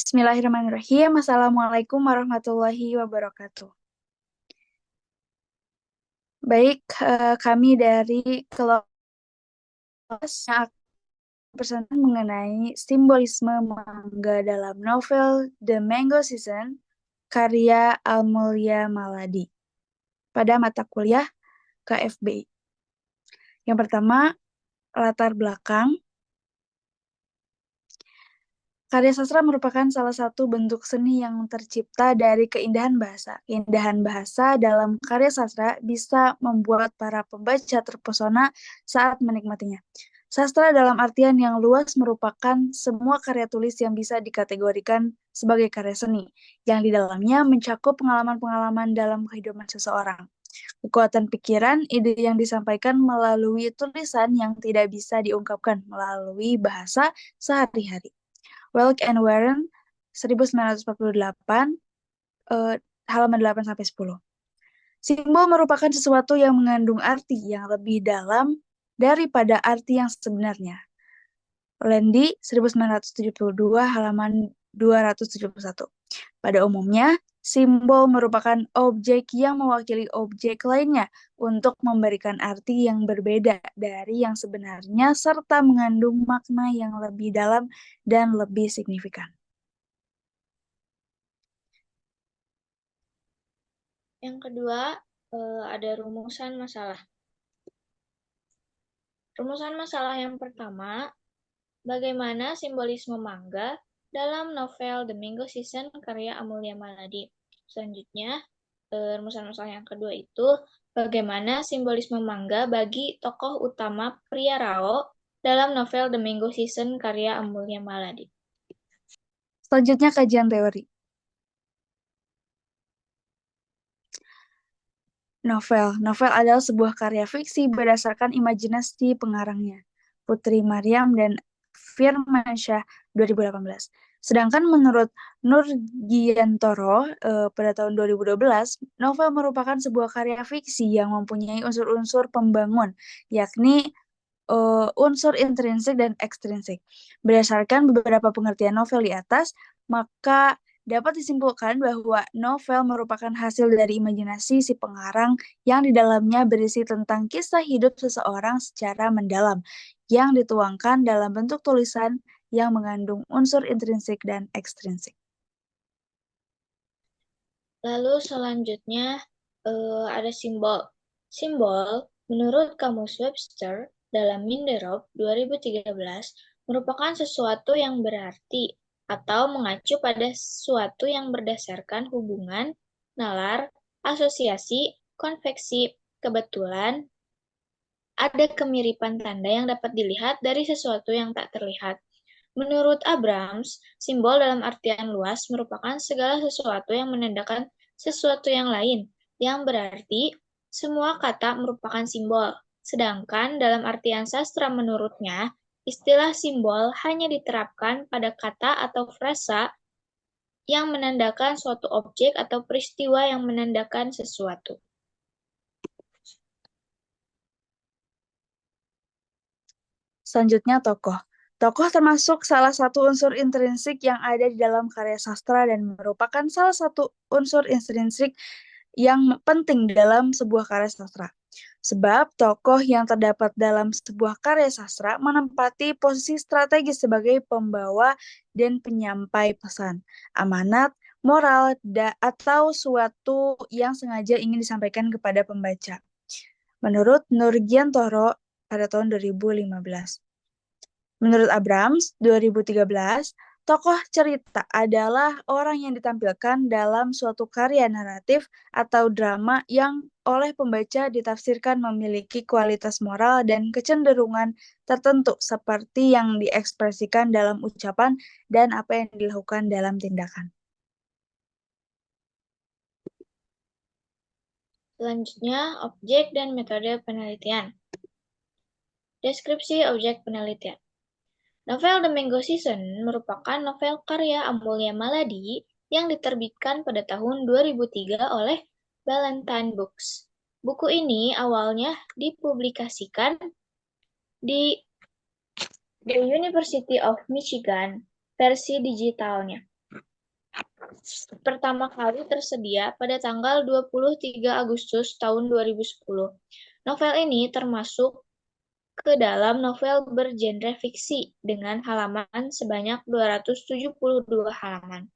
Bismillahirrahmanirrahim. Assalamualaikum warahmatullahi wabarakatuh. Baik, kami dari kelas yang akan bersentuhan mengenai simbolisme mangga dalam novel The Mango Season, karya Almulia Maladi, pada mata kuliah KFB. Yang pertama, latar belakang. Karya sastra merupakan salah satu bentuk seni yang tercipta dari keindahan bahasa. Keindahan bahasa dalam karya sastra bisa membuat para pembaca terpesona saat menikmatinya. Sastra dalam artian yang luas merupakan semua karya tulis yang bisa dikategorikan sebagai karya seni, yang di dalamnya mencakup pengalaman-pengalaman dalam kehidupan seseorang. Kekuatan pikiran, ide yang disampaikan melalui tulisan yang tidak bisa diungkapkan melalui bahasa sehari-hari. Welk and Warren 1948, halaman 8-10. Simbol merupakan sesuatu yang mengandung arti yang lebih dalam daripada arti yang sebenarnya. Landy 1972, halaman 271. Pada umumnya, simbol merupakan objek yang mewakili objek lainnya untuk memberikan arti yang berbeda dari yang sebenarnya serta mengandung makna yang lebih dalam dan lebih signifikan. Yang kedua, ada rumusan masalah. Rumusan masalah yang pertama, bagaimana simbolisme mangga dalam novel The Mango Season karya Amulia Maladi. Selanjutnya, rumusan masalah yang kedua itu, bagaimana simbolisme mangga bagi tokoh utama pria Rao dalam novel The Mango Season karya Amulia Maladi. Selanjutnya, kajian teori. Novel adalah sebuah karya fiksi berdasarkan imajinasi pengarangnya, Putri Maryam dan Firmansyah 2018. Sedangkan menurut Nurgiantoro pada tahun 2012, novel merupakan sebuah karya fiksi yang mempunyai unsur-unsur pembangun, yakni unsur intrinsik dan ekstrinsik. Berdasarkan beberapa pengertian novel di atas, maka dapat disimpulkan bahwa novel merupakan hasil dari imajinasi si pengarang yang di dalamnya berisi tentang kisah hidup seseorang secara mendalam, yang dituangkan dalam bentuk tulisan yang mengandung unsur intrinsik dan ekstrinsik. Lalu selanjutnya ada simbol. Simbol, menurut Kamus Webster, dalam Minderop 2013, merupakan sesuatu yang berarti atau mengacu pada sesuatu yang berdasarkan hubungan, nalar, asosiasi, konveksi, kebetulan, ada kemiripan tanda yang dapat dilihat dari sesuatu yang tak terlihat. Menurut Abrams, simbol dalam artian luas merupakan segala sesuatu yang menandakan sesuatu yang lain, yang berarti semua kata merupakan simbol. Sedangkan dalam artian sastra menurutnya, istilah simbol hanya diterapkan pada kata atau frasa yang menandakan suatu objek atau peristiwa yang menandakan sesuatu. Selanjutnya, tokoh. Tokoh termasuk salah satu unsur intrinsik yang ada di dalam karya sastra dan merupakan salah satu unsur intrinsik yang penting dalam sebuah karya sastra. Sebab tokoh yang terdapat dalam sebuah karya sastra menempati posisi strategis sebagai pembawa dan penyampai pesan, amanat, moral, atau suatu yang sengaja ingin disampaikan kepada pembaca. Menurut Nurgiantoro pada tahun 2015. Menurut Abrams, 2013, tokoh cerita adalah orang yang ditampilkan dalam suatu karya naratif atau drama yang oleh pembaca ditafsirkan memiliki kualitas moral dan kecenderungan tertentu seperti yang diekspresikan dalam ucapan dan apa yang dilakukan dalam tindakan. Selanjutnya, objek dan metode penelitian. Deskripsi objek penelitian. Novel The Mango Season merupakan novel karya Amulia Maladi yang diterbitkan pada tahun 2003 oleh Ballantine Books. Buku ini awalnya dipublikasikan di The University of Michigan, versi digitalnya. pertama kali tersedia pada tanggal 23 Agustus tahun 2010. Novel ini termasuk ke dalam novel bergenre fiksi dengan halaman sebanyak 272 halaman.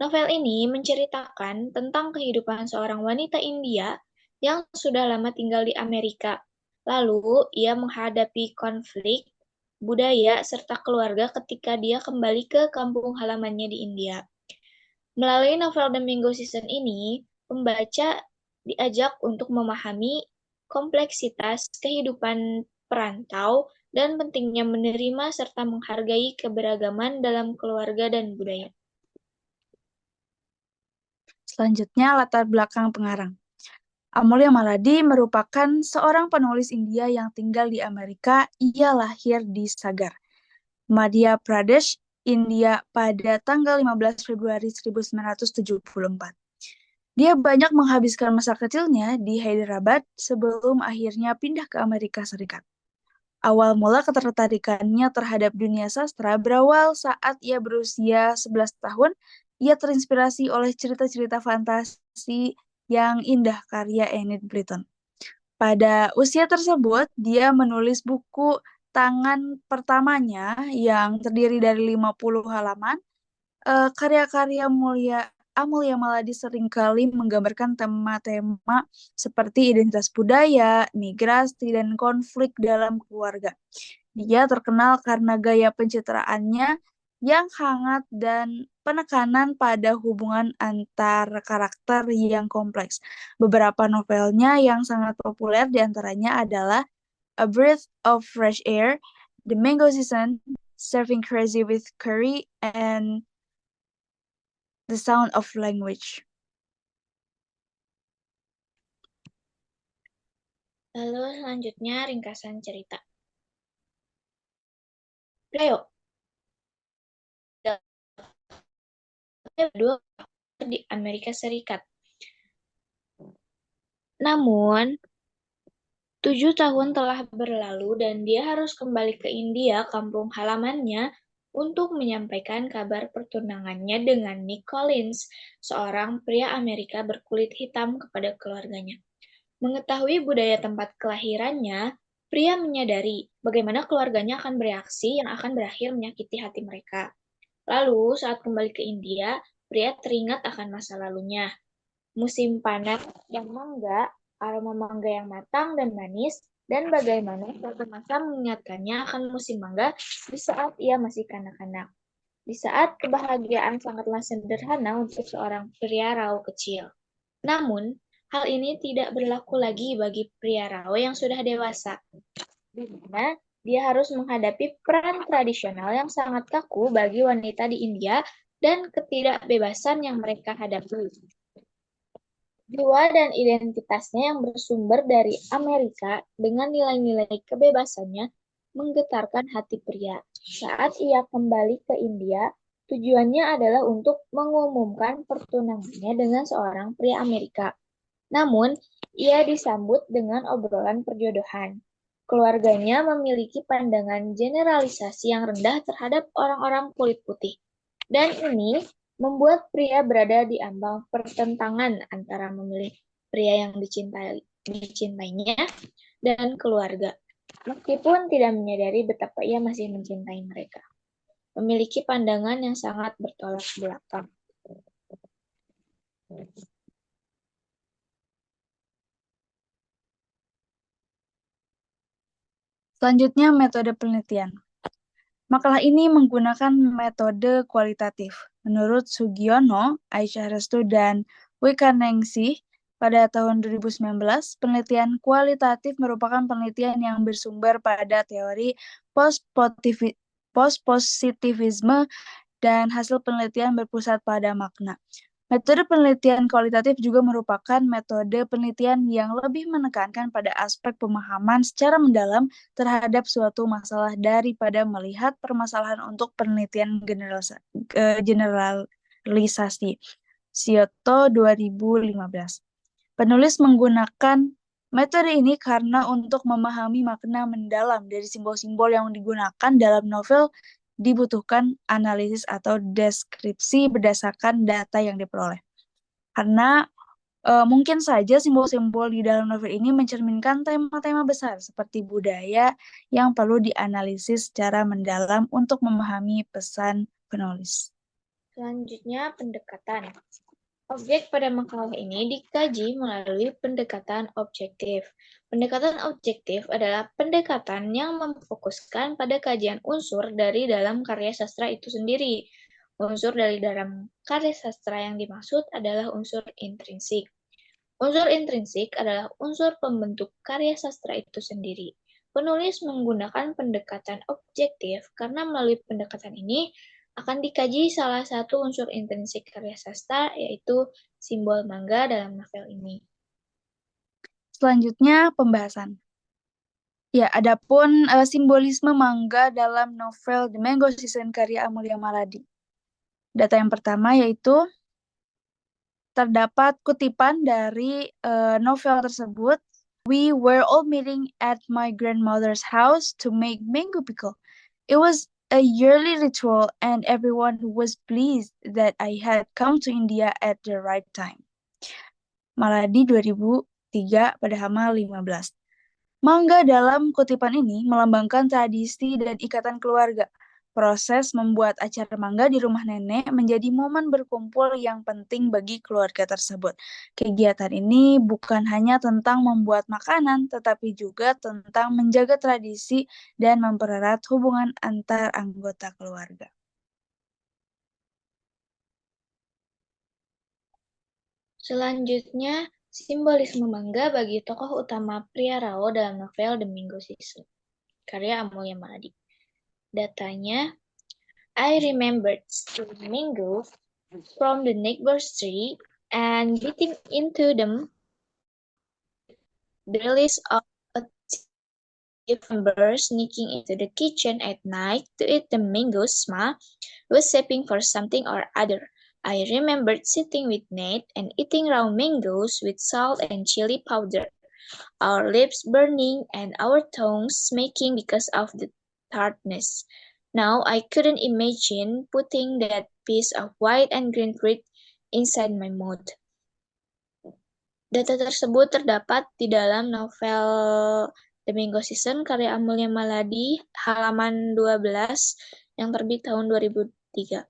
Novel ini menceritakan tentang kehidupan seorang wanita India yang sudah lama tinggal di Amerika. Lalu, ia menghadapi konflik budaya serta keluarga ketika dia kembali ke kampung halamannya di India. Melalui novel The Mango Season ini, pembaca diajak untuk memahami kompleksitas kehidupan perantau dan pentingnya menerima serta menghargai keberagaman dalam keluarga dan budaya. Selanjutnya, latar belakang pengarang. Amolya Maladi merupakan seorang penulis India yang tinggal di Amerika. Ia lahir di Sagar, Madhya Pradesh, India pada tanggal 15 Februari 1974. Dia banyak menghabiskan masa kecilnya di Hyderabad sebelum akhirnya pindah ke Amerika Serikat. Awal mula ketertarikannya terhadap dunia sastra berawal saat ia berusia 11 tahun. Ia terinspirasi oleh cerita-cerita fantasi yang indah karya Enid Blyton. Pada usia tersebut, dia menulis buku tangan pertamanya yang terdiri dari 50 halaman. Karya-karya Amulya Maladi seringkali menggambarkan tema-tema seperti identitas budaya, migrasi, dan konflik dalam keluarga. Dia terkenal karena gaya pencitraannya yang hangat dan penekanan pada hubungan antar karakter yang kompleks. Beberapa novelnya yang sangat populer diantaranya adalah A Breath of Fresh Air, The Mango Season, Serving Crazy with Curry, and The Sound of Language. Lalu selanjutnya ringkasan cerita. Leo dua di Amerika Serikat. Namun, 7 tahun telah berlalu dan dia harus kembali ke India, kampung halamannya, untuk menyampaikan kabar pertunangannya dengan Nick Collins, seorang pria Amerika berkulit hitam kepada keluarganya. Mengetahui budaya tempat kelahirannya, pria menyadari bagaimana keluarganya akan bereaksi yang akan berakhir menyakiti hati mereka. Lalu, saat kembali ke India, pria teringat akan masa lalunya. Musim panas yang mangga, aroma mangga yang matang dan manis, dan bagaimana suatu masa mengingatkannya akan musim mangga di saat ia masih kanak-kanak. Di saat kebahagiaan sangatlah sederhana untuk seorang pria rau kecil. Namun, hal ini tidak berlaku lagi bagi pria rau yang sudah dewasa, di mana dia harus menghadapi peran tradisional yang sangat kaku bagi wanita di India dan ketidakbebasan yang mereka hadapi. Jiwa dan identitasnya yang bersumber dari Amerika dengan nilai-nilai kebebasannya menggetarkan hati pria. Saat ia kembali ke India, tujuannya adalah untuk mengumumkan pertunangannya dengan seorang pria Amerika. Namun, ia disambut dengan obrolan perjodohan. Keluarganya memiliki pandangan generalisasi yang rendah terhadap orang-orang kulit putih. Dan ini membuat pria berada di ambang pertentangan antara memilih pria yang dicintainya dan keluarga, meskipun tidak menyadari betapa ia masih mencintai mereka. Memiliki pandangan yang sangat bertolak belakang. Selanjutnya, metode penelitian. Makalah ini menggunakan metode kualitatif. Menurut Sugiono, Aisyah Restu, dan Wikaningsih, pada tahun 2019, penelitian kualitatif merupakan penelitian yang bersumber pada teori post-positivisme dan hasil penelitian berpusat pada makna. Metode penelitian kualitatif juga merupakan metode penelitian yang lebih menekankan pada aspek pemahaman secara mendalam terhadap suatu masalah daripada melihat permasalahan untuk penelitian generalisasi. Scioto 2015. Penulis menggunakan metode ini karena untuk memahami makna mendalam dari simbol-simbol yang digunakan dalam novel dibutuhkan analisis atau deskripsi berdasarkan data yang diperoleh. Karena mungkin saja simbol-simbol di dalam novel ini mencerminkan tema-tema besar seperti budaya yang perlu dianalisis secara mendalam untuk memahami pesan penulis. Selanjutnya, pendekatan. Objek pada makalah ini dikaji melalui pendekatan objektif. Pendekatan objektif adalah pendekatan yang memfokuskan pada kajian unsur dari dalam karya sastra itu sendiri. Unsur dari dalam karya sastra yang dimaksud adalah unsur intrinsik. Unsur intrinsik adalah unsur pembentuk karya sastra itu sendiri. Penulis menggunakan pendekatan objektif karena melalui pendekatan ini akan dikaji salah satu unsur intrinsik karya sastra, yaitu simbol mangga dalam novel ini. Selanjutnya, pembahasan. Ya, adapun simbolisme mangga dalam novel The Mango Season karya Amelia Maladi. Data yang pertama yaitu terdapat kutipan dari novel tersebut. We were all meeting at my grandmother's house to make mango pickle. It was a yearly ritual and everyone was pleased that I had come to India at the right time. Maladi 2003 pada halaman 15. Mangga dalam kutipan ini melambangkan tradisi dan ikatan keluarga. Proses membuat acar mangga di rumah nenek menjadi momen berkumpul yang penting bagi keluarga tersebut. Kegiatan ini bukan hanya tentang membuat makanan, tetapi juga tentang menjaga tradisi dan mempererat hubungan antar anggota keluarga. Selanjutnya, simbolisme mangga bagi tokoh utama Pria Rao dalam novel The Mango Season, karya Amelia Maladi. Datanya, I remembered stealing mangoes from the neighbor's tree and beating into them. The release of a thief member sneaking into the kitchen at night to eat the mangoes Ma was searching for something or other. I remembered sitting with Nate and eating raw mangoes with salt and chili powder, our lips burning and our tongues smaking because of the tartness. Now I couldn't imagine putting that piece of white and green fruit inside my mouth. Data tersebut terdapat di dalam novel The Mango Season karya Amelia Maladi halaman 12 yang terbit tahun 2003.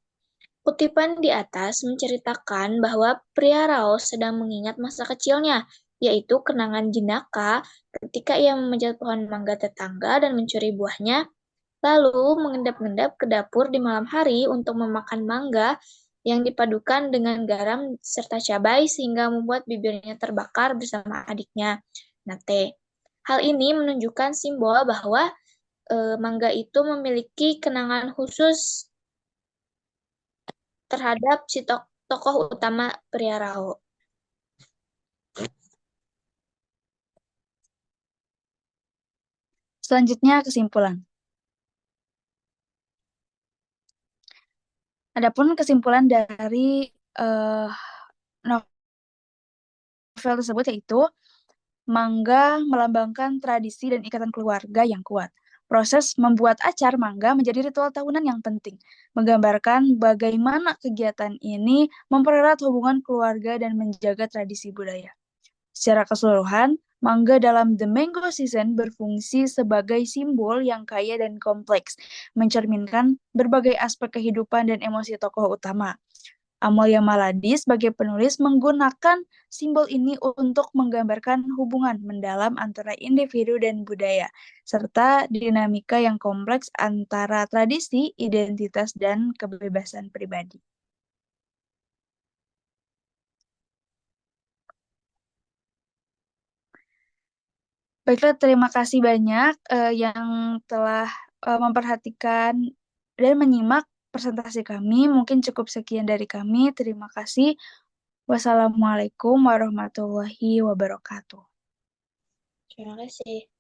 Kutipan di atas menceritakan bahwa Pria Rao sedang mengingat masa kecilnya, yaitu kenangan jenaka ketika ia memanjat pohon mangga tetangga dan mencuri buahnya, lalu mengendap-endap ke dapur di malam hari untuk memakan mangga yang dipadukan dengan garam serta cabai sehingga membuat bibirnya terbakar bersama adiknya, Nate. Hal ini menunjukkan simbol bahwa mangga itu memiliki kenangan khusus terhadap si tokoh utama Pria Rao. Selanjutnya, kesimpulan. Adapun kesimpulan dari novel tersebut yaitu mangga melambangkan tradisi dan ikatan keluarga yang kuat. Proses membuat acar mangga menjadi ritual tahunan yang penting, menggambarkan bagaimana kegiatan ini mempererat hubungan keluarga dan menjaga tradisi budaya. Secara keseluruhan, mangga dalam The Mango Season berfungsi sebagai simbol yang kaya dan kompleks, mencerminkan berbagai aspek kehidupan dan emosi tokoh utama. Amelia Maladi sebagai penulis menggunakan simbol ini untuk menggambarkan hubungan mendalam antara individu dan budaya, serta dinamika yang kompleks antara tradisi, identitas, dan kebebasan pribadi. Baiklah, terima kasih banyak yang telah memperhatikan dan menyimak presentasi kami. Mungkin cukup sekian dari kami. Terima kasih. Wassalamualaikum warahmatullahi wabarakatuh. Terima kasih.